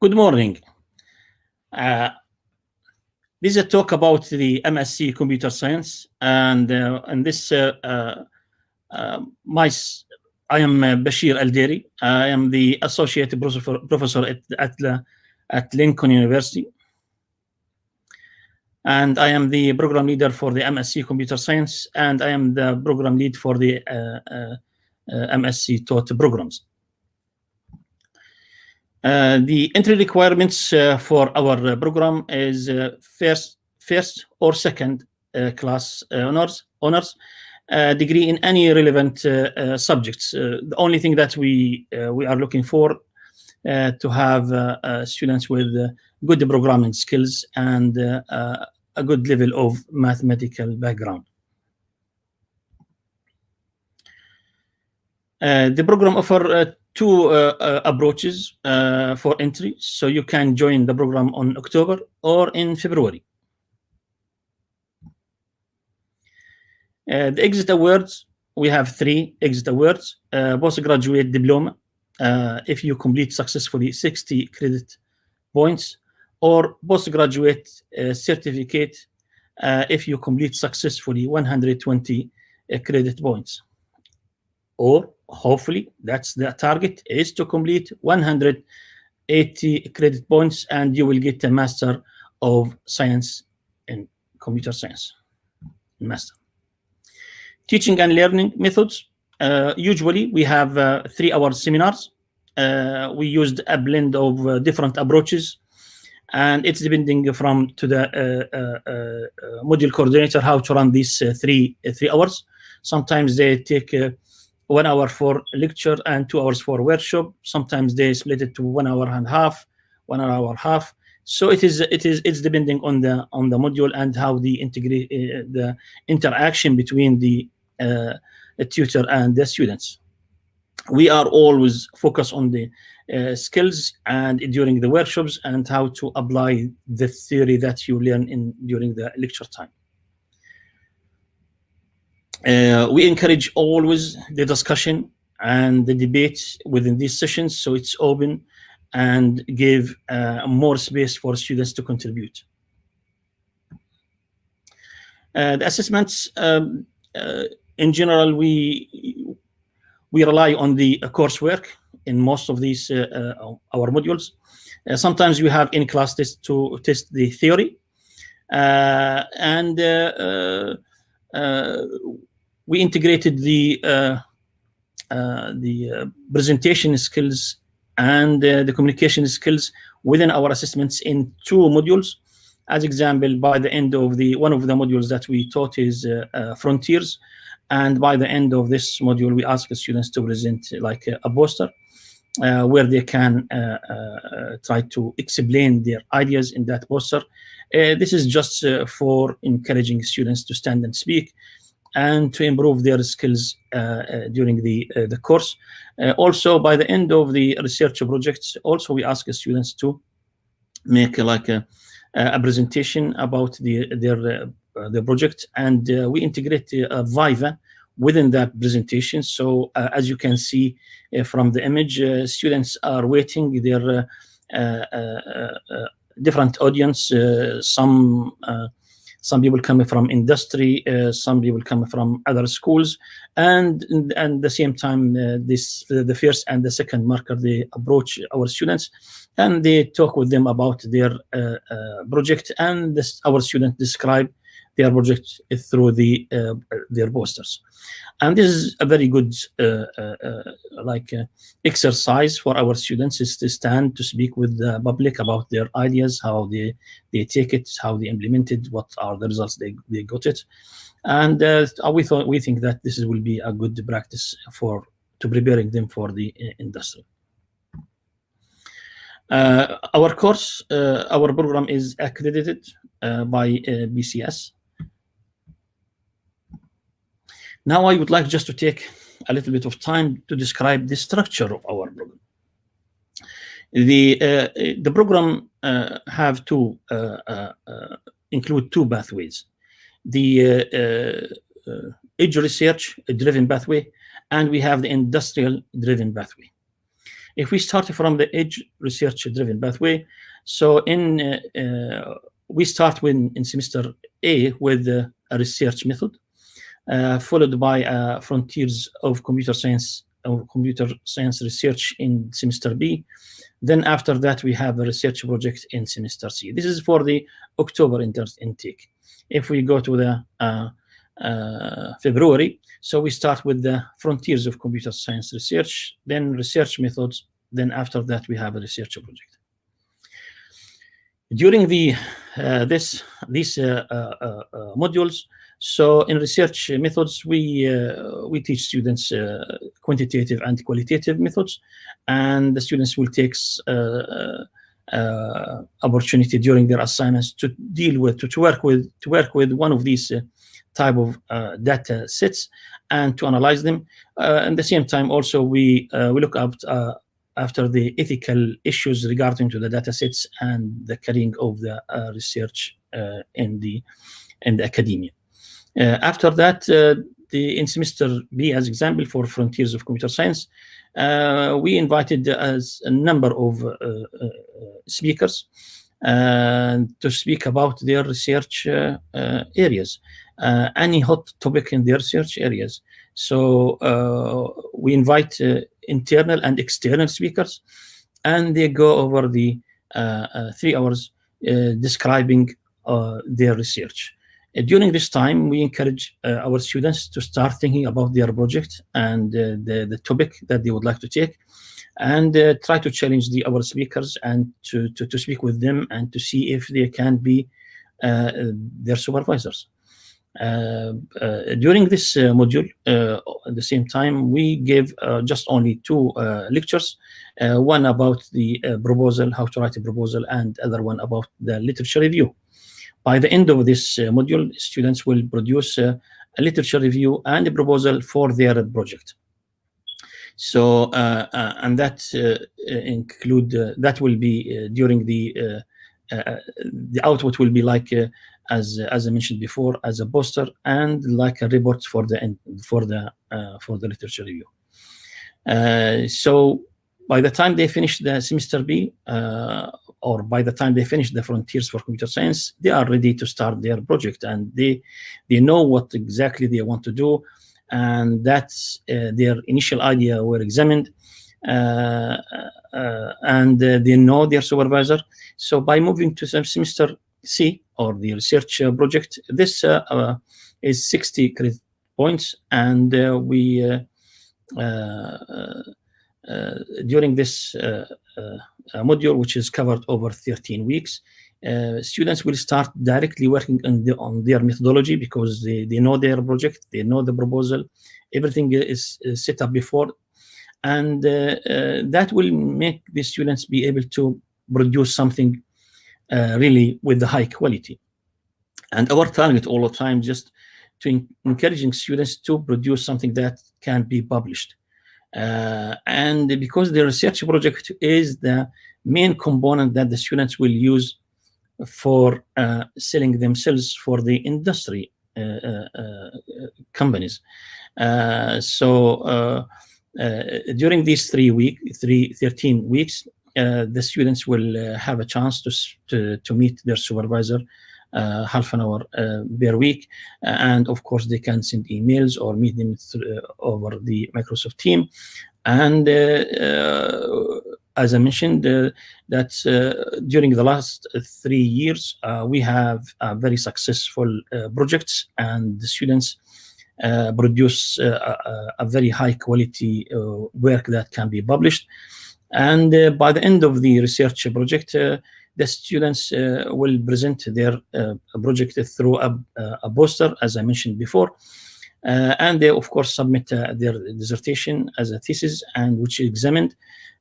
Good morning. This is a talk about the MSc Computer Science, and this I am Bashir Al-Diri. I am the associate professor at Lincoln University, and I am the program leader for the MSc Computer Science, and I am the program lead for the MSc taught programs. The entry requirements for our program is first or second class honors degree in any relevant subjects. The only thing that we are looking for to have students with good programming skills and a good level of mathematical background. The program offers two approaches for entry, so you can join the program on October or in February. The exit awards, we have 3 exit awards. Postgraduate diploma, if you complete successfully 60 credit points, or postgraduate certificate, if you complete successfully 120 credit points. Or hopefully, that's the target, is to complete 180 credit points, and you will get a Master of Science in Computer Science. Master. Teaching and learning methods. Usually, we have 3-hour seminars. We used a blend of different approaches, and it's depending from to the module coordinator how to run these 3 hours. Sometimes they take 1 hour for lecture and 2 hours for workshop. Sometimes they split it to 1 hour and a half, 1 hour half. So it's depending on the module and how the interaction between the tutor and the students. We are always focused on the skills and during the workshops and how to apply the theory that you learn during the lecture time. We encourage always the discussion and the debate within these sessions, so it's open and give more space for students to contribute. The assessments, in general, we rely on the coursework in most of these our modules. Sometimes we have in-class tests to test the theory, and we integrated the presentation skills and the communication skills within our assessments in 2 modules. As example, by the end of one of the modules that we taught is Frontiers, and by the end of this module, we ask the students to present like a poster where they can try to explain their ideas in that poster. This is just for encouraging students to stand and speak and to improve their skills during the course. Also, by the end of the research projects, also we ask the students to make like a presentation about their project, and we integrate Viva within that presentation. So as you can see from the image, students are waiting their different audience. Some people coming from industry, some people coming from other schools, and at the same time, the first and the second marker, they approach our students and they talk with them about their project, and our students describe their project through their posters. And this is a very good exercise for our students, is to stand to speak with the public about their ideas, how they take it, how they implement it, what are the results they got it. And we think that this will be a good practice to preparing them for the industry. Our course, our program is accredited by BCS. Now I would like just to take a little bit of time to describe the structure of our program. The program have to include 2 pathways: the edge research driven pathway, and we have the industrial driven pathway. If we start from the edge research-driven pathway, so we start in semester A with a research method, followed by frontiers of computer science research in semester B. Then after that, we have a research project in semester C. This is for the October intake. If we go to the February, so we start with the frontiers of computer science research, then research methods, then after that we have a research project. During these modules, so in research methods, we teach students quantitative and qualitative methods, and the students will take opportunity during their assignments to work with one of these type of data sets and to analyze them. At the same time, also we look up after the ethical issues regarding to the data sets and the carrying of the research in the academia. After that, in semester B, as example for Frontiers of Computer Science, we invited as a number of speakers to speak about their research areas, any hot topic in their research areas. So we invite internal and external speakers, and they go over the 3 hours describing their research. During this time, we encourage our students to start thinking about their project and the topic that they would like to take, and try to challenge our speakers and to speak with them and to see if they can be their supervisors. During this module, at the same time, we gave just only 2 lectures, one about the proposal, how to write a proposal, and other one about the literature review. By the end of this module, students will produce a literature review and a proposal for their project. So, and that include that will be during the output will be like as I mentioned before, as a poster and like a report for the literature review. So by the time they finish the semester B, or by the time they finish the Frontiers for Computer Science, they are ready to start their project, and they know what exactly they want to do, and that's their initial idea were examined, and they know their supervisor. So by moving to semester C, or the research project, this is 60 credit points, and we during this module, which is covered over 13 weeks, students will start directly working on their methodology, because they know their project, they know the proposal, everything is set up before, and that will make the students be able to produce something really with the high quality. And our target all the time just to encouraging students to produce something that can be published. And because the research project is the main component that the students will use for selling themselves for the industry companies. So during these 13 weeks, the students will have a chance to meet their supervisor half an hour per week, and of course they can send emails or meet them over the Microsoft Team. And as I mentioned, that during the last 3 years we have very successful projects, and the students produce a very high quality work that can be published. And by the end of the research project, the students will present their project through a poster, as I mentioned before, and they of course submit their dissertation as a thesis, and which is examined.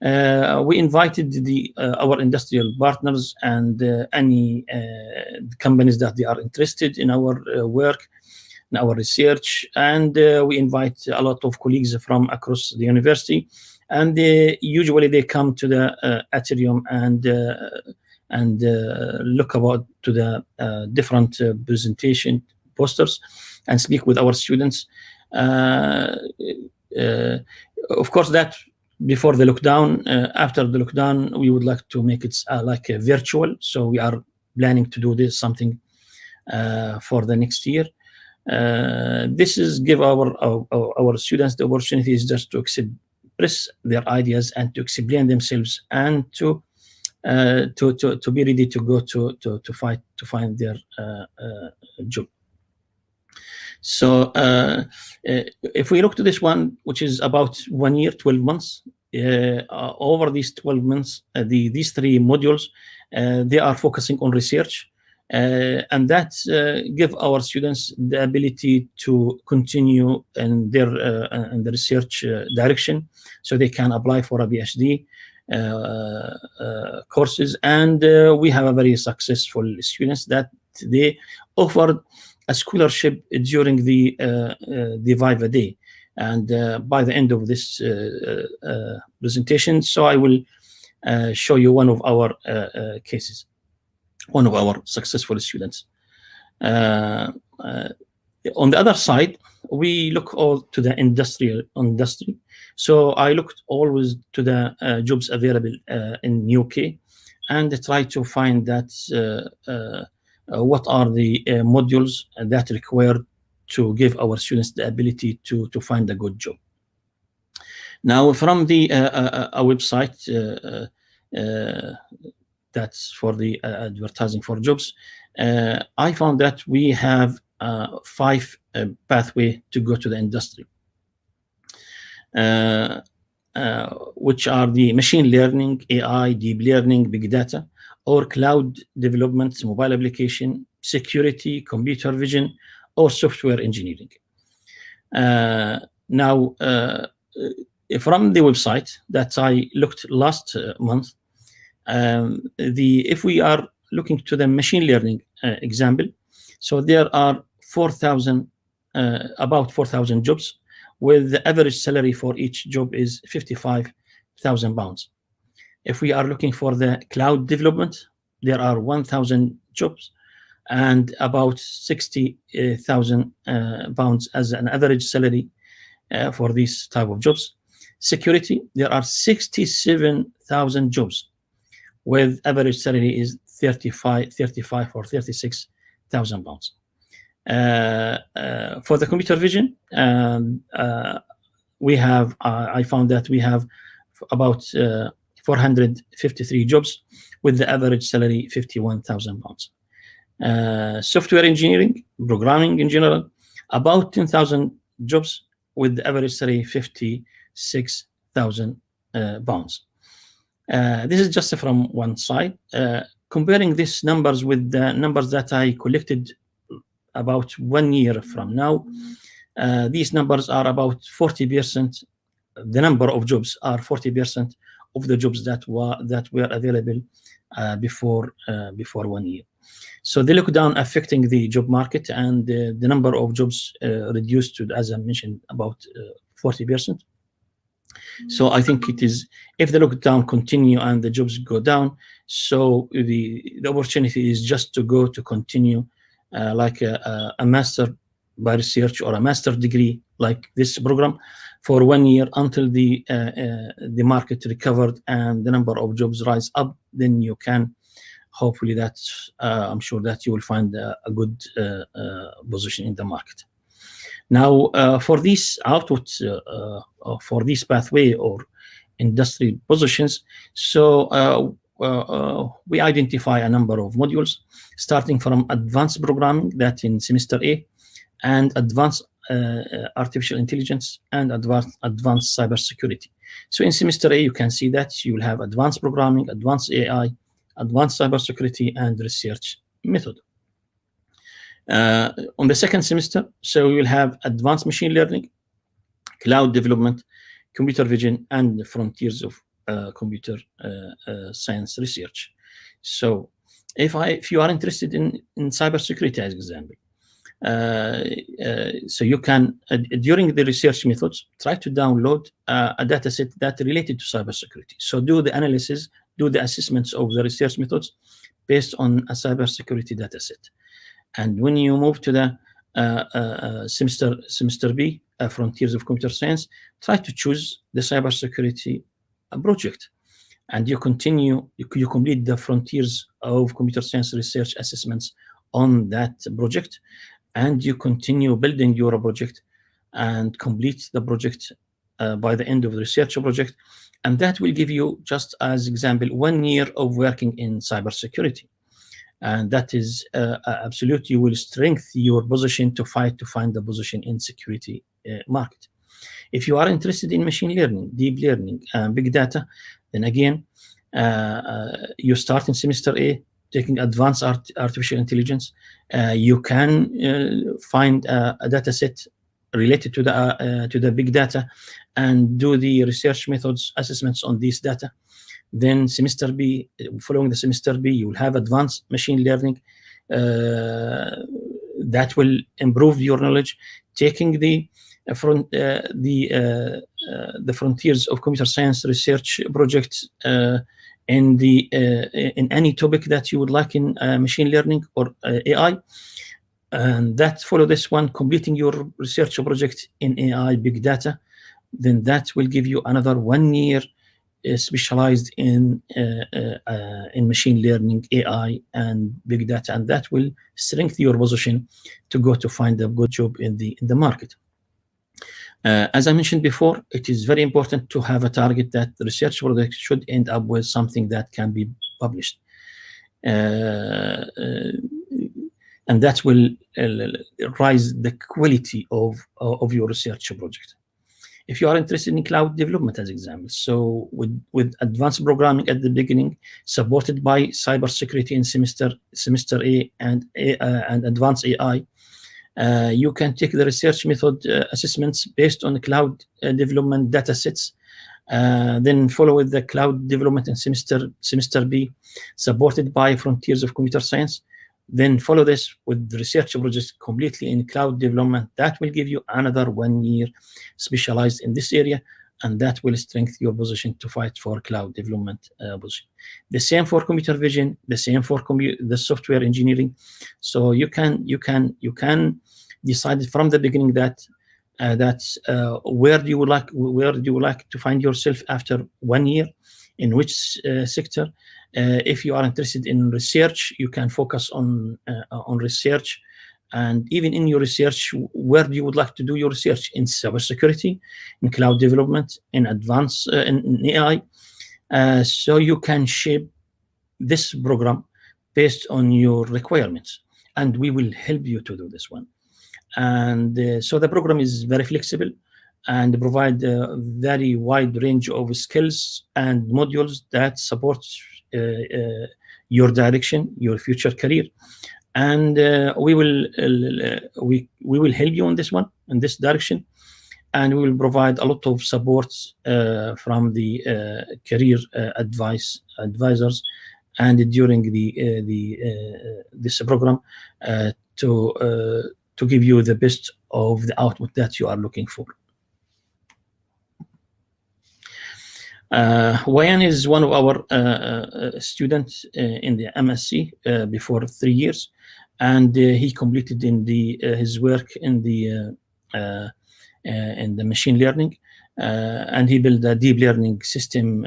We invited our industrial partners and any companies that they are interested in our work, in our research, and we invite a lot of colleagues from across the university, and usually they come to the atrium and look about to the different presentation posters and speak with our students. Of course, that before the lockdown. After the lockdown, we would like to make it like a virtual. So we are planning to do this something for the next year. This is give our students the opportunities just to express their ideas and to explain themselves and to be ready to go to find their job. So if we look to this one, which is about 1 year, 12 months, over these 12 months, these 3 modules, they are focusing on research, and that give our students the ability to continue in the research direction, so they can apply for a PhD courses. And we have a very successful students that they offered a scholarship during the Viva Day. And by the end of this presentation, so I will show you one of our cases, one of our successful students. On the other side, we look all to the industry. So I looked always to the jobs available in UK, and try to find that what are the modules that required to give our students the ability to find a good job. Now, from the a website that's for the advertising for jobs, I found that we have 5 pathways to go to the industry, which are the machine learning, AI, deep learning, big data, or cloud development, mobile application, security, computer vision, or software engineering. Now, from the website that I looked last month, if we are looking to the machine learning example, so there are about 4,000 jobs, with the average salary for each job is £55,000. If we are looking for the cloud development, there are 1,000 jobs and about £60,000 as an average salary for these type of jobs. Security, there are 67,000 jobs with average salary is 35 or 36,000 pounds. For the computer vision, we have I found that we have about 453 jobs with the average salary 51,000 pounds. Software engineering, programming in general, about 10,000 jobs with the average salary 56,000 pounds. This is just from one side. Comparing these numbers with the numbers that I collected about 1 year from now, these numbers are about 40%. The number of jobs are 40% of the jobs that were available before 1 year. So the lockdown affecting the job market, and the number of jobs reduced to, as I mentioned, about 40%. So I think it is, if the lockdown continue and the jobs go down, so the opportunity is just to go to continue like a master by research or a master degree like this program for 1 year until the market recovered and the number of jobs rise up. Then you can hopefully that I'm sure that you will find a good position in the market. Now, for this output, for this pathway or industry positions, so we identify a number of modules, starting from advanced programming, that in semester A, and advanced artificial intelligence, and advanced cybersecurity. So in semester A, you can see that you will have advanced programming, advanced AI, advanced cybersecurity, and research method. On the second semester, so we will have advanced machine learning, cloud development, computer vision, and the frontiers of computer science research. So if you are interested in cybersecurity, as example, so you can, during the research methods, try to download a data set that related to cybersecurity. So do the analysis, do the assessments of the research methods based on a cybersecurity data set. And when you move to the semester B, Frontiers of Computer Science, try to choose the cybersecurity project, and you complete the Frontiers of Computer Science research assessments on that project, and you continue building your project and complete the project by the end of the research project, and that will give you, just as example, 1 year of working in cybersecurity. And that is absolutely will strengthen your position to find the position in security market. If you are interested in machine learning, deep learning, big data, then again, you start in semester A, taking advanced artificial intelligence. You can find a data set related to the big data and do the research methods assessments on these data. Then semester B, following the semester B, you will have advanced machine learning that will improve your knowledge, taking the Frontiers of Computer Science research projects in any topic that you would like in machine learning or AI, and that follow this one, completing your research project in AI big data, then that will give you another 1 year specialized in machine learning, AI, and big data, and that will strengthen your position to go to find a good job in the market. As I mentioned before, it is very important to have a target that the research project should end up with something that can be published, and that will rise the quality of your research project. If you are interested in cloud development, as example, so with advanced programming at the beginning, supported by cybersecurity in semester A and advanced AI, you can take the research method assessments based on cloud development data sets, then follow with the cloud development in semester B, supported by Frontiers of Computer Science. Then follow this with the research projects completely in cloud development. That will give you another 1 year specialized in this area, and that will strengthen your position to fight for cloud development position. The same for computer vision, the same for the software engineering. So you can decide from the beginning that where do you like to find yourself after 1 year, in which sector. If you are interested in research, you can focus on research, and even in your research, where do you would like to do your research? In cybersecurity, in cloud development, in advanced in AI. So you can shape this program based on your requirements, and we will help you to do this one. And so the program is very flexible and provide a very wide range of skills and modules that support your direction, your future career, and we will help you on this one, in this direction, and we will provide a lot of support from the career advisors, and during this program to give you the best of the output that you are looking for. Wayan is one of our students in the MSc before 3 years, and he completed his work in the machine learning, and he built a deep learning system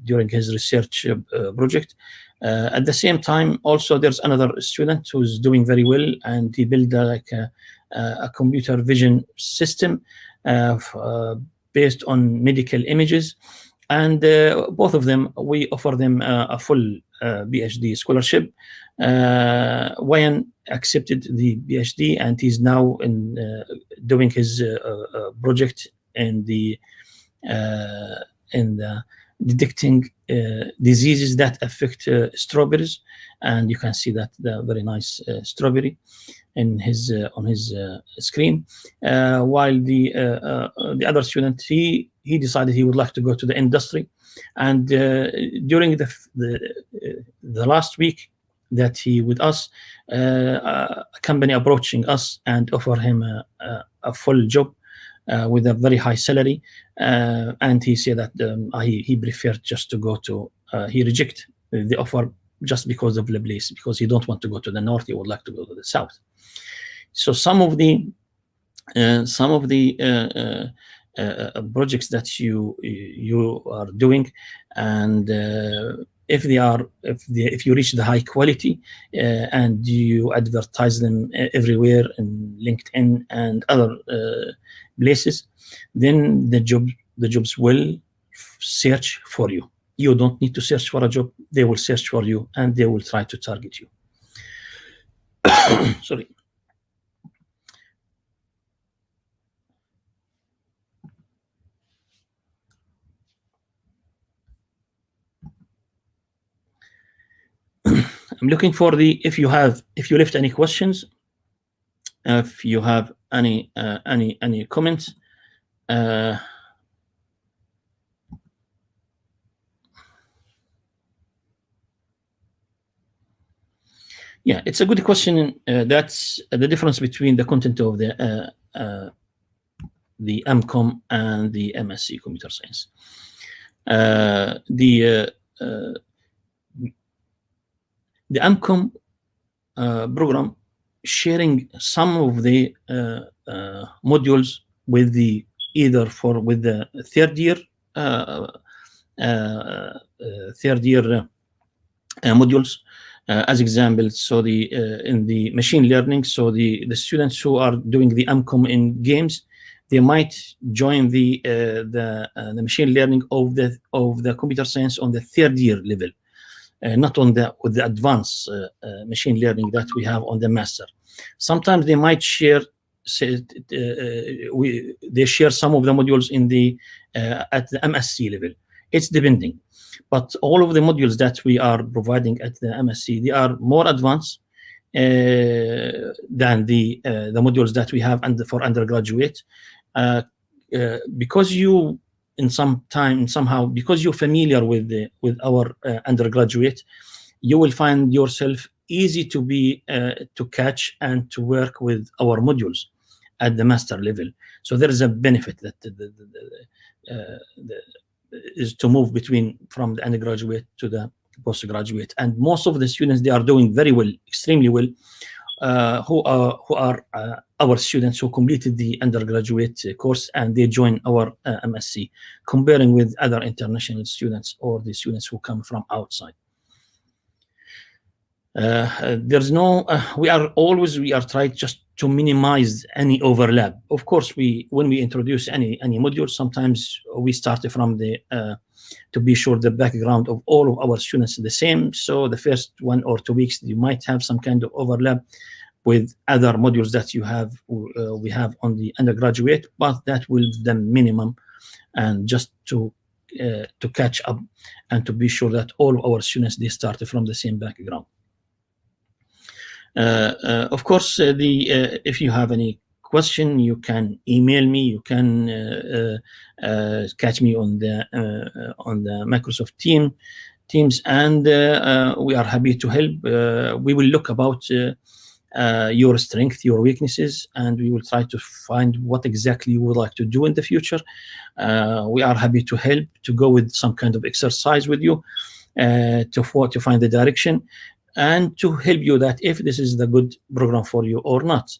during his research project. At the same time, also there's another student who's doing very well, and he built a computer vision system based on medical images, and both of them, we offer them a full PhD scholarship. Wayan accepted the PhD, and he's now doing his project in the detecting diseases that affect strawberries, and you can see that the very nice strawberry in his on his screen, while the other student, he decided he would like to go to the industry, and during the last week that he with us, a company approaching us and offer him a full job with a very high salary, and he said that he preferred just to go to he reject the offer just because of the place, because he don't want to go to the north, he would like to go to the south. So some of the projects that you are doing, and if you reach the high quality and you advertise them everywhere in LinkedIn and other places, then the jobs will search for you. You don't need to search for a job; they will search for you and they will try to target you. Sorry. I'm looking for if you left any questions, if you have any comments. Yeah, it's a good question. That's the difference between the content of the MCOM and the MSc Computer Science. The MCOM program sharing some of the modules with the third year modules. As example, so in the machine learning, so the students who are doing the MCOM in games, they might join the machine learning of the computer science on the third year level, not on with the advanced machine learning that we have on the master. Sometimes they might share. They share some of the modules in the at the MSc level. It's depending. But all of the modules that we are providing at the MSc, they are more advanced than the modules that we have for undergraduate, because because you're familiar with our undergraduate, you will find yourself easy to catch and to work with our modules at the master level. So there is a benefit that is to move from the undergraduate to the postgraduate, and most of the students, they are doing very well, extremely well, who are our students who completed the undergraduate course and they join our MSc, comparing with other international students or the students who come from outside. There's no we are trying just to minimize any overlap. Of course, when we introduce any module, sometimes we start from the to be sure the background of all of our students is the same. So the first 1 or 2 weeks you might have some kind of overlap with other modules that we have on the undergraduate, but that will be the minimum, and just to catch up and to be sure that all of our students, they start from the same background. Of course, if you have any question, you can email me. You can catch me on the Microsoft Teams, and we are happy to help. We will look about your strength, your weaknesses, and we will try to find what exactly you would like to do in the future. We are happy to help, to go with some kind of exercise with you, to find the direction, and to help you that if this is the good program for you or not.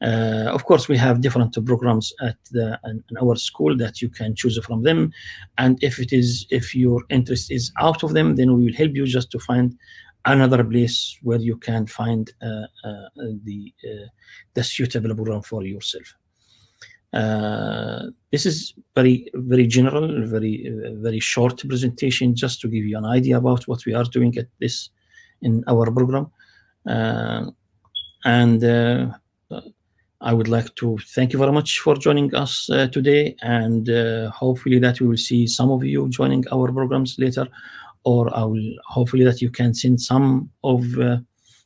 Of course, we have different programs in our school that you can choose from them, and if your interest is out of them, then we will help you just to find another place where you can find the suitable program for yourself. This is very, very general, very short presentation, just to give you an idea about what we are doing in our program. And I would like to thank you very much for joining us today, and hopefully that we will see some of you joining our programs later, or hopefully that you can send some of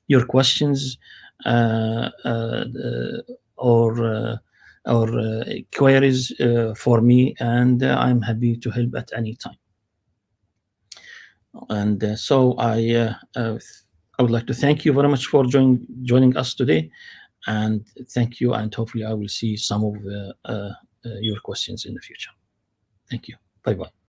your questions or queries for me, and I'm happy to help at any time. And so I would like to thank you very much for joining us today, and thank you, and hopefully I will see some of your questions in the future. Thank you. Bye-bye.